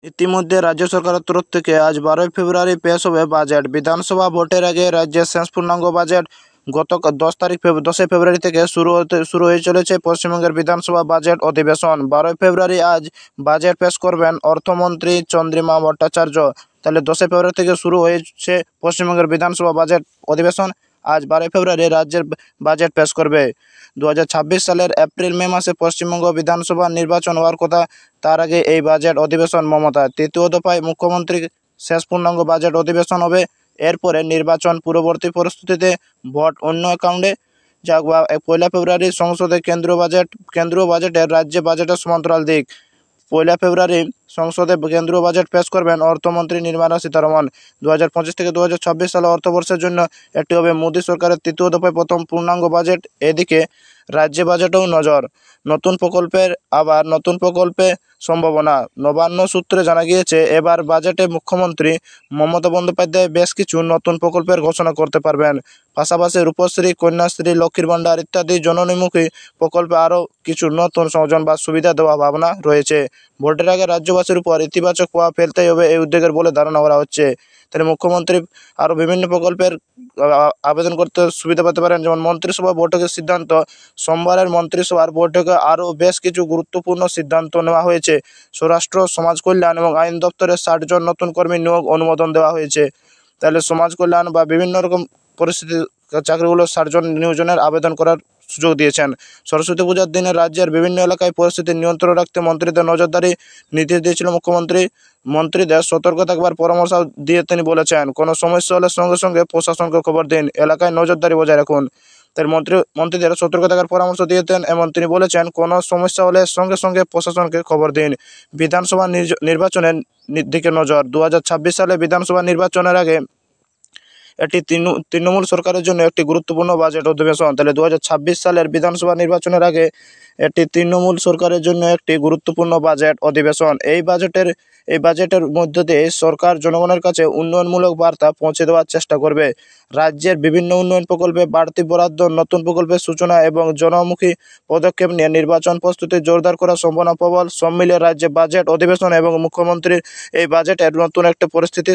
ইতিমধ্যে রাজ্য সরকারের তরফ থেকে আজ 12ই ফেব্রুয়ারি পেশ হবে বাজেট। বিধানসভা ভোটের আগে রাজ্যের শেষ পূর্ণাঙ্গ বাজেট গত 10ই ফেব্রুয়ারি থেকে শুরু হয়ে চলেছে পশ্চিমবঙ্গের বিধানসভা বাজেট অধিবেশন। 12ই ফেব্রুয়ারি আজ বাজেট পেশ করবেন অর্থমন্ত্রী চন্দ্রিমা ভট্টাচার্য। তাহলে 10ই ফেব্রুয়ারি থেকে শুরু হয়েছে পশ্চিমবঙ্গের বিধানসভা বাজেট অধিবেশন। আজ 12ই ফেব্রুয়ারি রাজ্যের বাজেট পেশ করবে। 2026 সালের এপ্রিল-মে মাসে পশ্চিমবঙ্গ বিধানসভা নির্বাচন হওয়ার কথা। তার আগে এই বাজেট অধিবেশন মমতা। তৃতীয় দফায় মুখ্যমন্ত্রীর শেষ পূর্ণাঙ্গ বাজেট অধিবেশন হবে। এরপরে নির্বাচন পূর্ববর্তী পরিস্থিতিতে ভোট অন্য অ্যাকাউন্টে যাক। 1 ফেব্রুয়ারি সংসদে কেন্দ্রীয় বাজেটের রাজ্য বাজেটের সমান্তরাল দিক। 1 ফেব্রুয়ারি সংসদে কেন্দ্রীয় বাজেট পেশ করবেন অর্থমন্ত্রী নির্মলা সীতারমণ। 2025 থেকে 2026 সালে অর্থবর্ষের জন্য এটি হবে মোদী সরকারের তৃতীয় দফায় প্রথম পূর্ণাঙ্গ বাজেট। এদিকে রাজ্য বাজেটেও নজর। নতুন প্রকল্পে সম্ভাবনা। নবান্ন সূত্রে জানা গিয়েছে, এবার বাজেটে মুখ্যমন্ত্রী মমতা বন্দ্যোপাধ্যায় বেশ কিছু নতুন প্রকল্পের ঘোষণা করতে পারবেন। পাশাপাশি রূপশ্রী, কন্যাশ্রী, লক্ষ্মীর ভাণ্ডার ইত্যাদি জনন্মুখী প্রকল্পে আরও কিছু নতুন সংযোজন বা সুবিধা দেওয়ার ভাবনা রয়েছে। ভোটের আগে রাজ্যবাসীর উপর ইতিবাচক প্রভাব ফেলতেই হবে এই উদ্যোগের বলে ধারণা করা হচ্ছে। তাহলে মুখ্যমন্ত্রী আরও বিভিন্ন প্রকল্পের আবেদন করতে সুবিধা পেতে পারেন। যেমন মন্ত্রিসভা বৈঠকের সিদ্ধান্ত। সোমবারের মন্ত্রিসভার বৈঠকে আরও বেশ কিছু গুরুত্বপূর্ণ সিদ্ধান্ত নেওয়া হয়েছে। স্বরাষ্ট্র, সমাজ কল্যাণ এবং আইন দপ্তরে 60 জন নতুন কর্মী নিয়োগ অনুমোদন দেওয়া হয়েছে। তাহলে সমাজ কল্যাণ বা বিভিন্ন রকম পরিস্থিতি চাকরিগুলো 60 জন নিয়োজনের আবেদন করার সুযোগ দিয়েছেন। সরস্বতী পূজার দিনে রাজ্যের বিভিন্ন এলাকায় পরিস্থিতি নিয়ন্ত্রণে রাখতে মন্ত্রীদের নজরদারি নির্দেশ দিয়েছিল মুখ্যমন্ত্রী। মন্ত্রীদের সতর্ক থাকবার পরামর্শ দিয়ে তিনি বলেছেন, কোনো সমস্যা হলে সঙ্গে সঙ্গে প্রশাসনকে খবর দিন, এলাকায় নজরদারি বজায় রাখুন। তাই মন্ত্রীদের সতর্ক থাকার পরামর্শ দিয়েছেন এবং তিনি বলেছেন, কোনো সমস্যা হলে সঙ্গে সঙ্গে প্রশাসনকে খবর দিন। বিধানসভা নির্বাচনের দিকে নজর। 2026 সালে বিধানসভা নির্বাচনের আগে এটি তৃণমূল সরকারের জন্য একটি গুরুত্বপূর্ণ বাজেট অধিবেশন। তাহলে 2026 সালের বিধানসভা নির্বাচনের আগে এটি তৃণমূল সরকারের জন্য একটি গুরুত্বপূর্ণ বাজেট অধিবেশন। এই বাজেটের মধ্য দিয়ে সরকার জনগণের কাছে উন্নয়নমূলক বার্তা পৌঁছে দেওয়ার চেষ্টা করবে। রাজ্যের বিভিন্ন উন্নয়ন প্রকল্পে বাড়তি বরাদ্দ, নতুন প্রকল্পের সূচনা এবং জনমুখী পদক্ষেপ নিয়ে নির্বাচন প্রস্তুতি জোরদার করার সম্ভাবনা প্রবল। সব মিলিয়ে রাজ্যে বাজেট অধিবেশন এবং মুখ্যমন্ত্রীর এই বাজেটের নতুন একটা পরিস্থিতি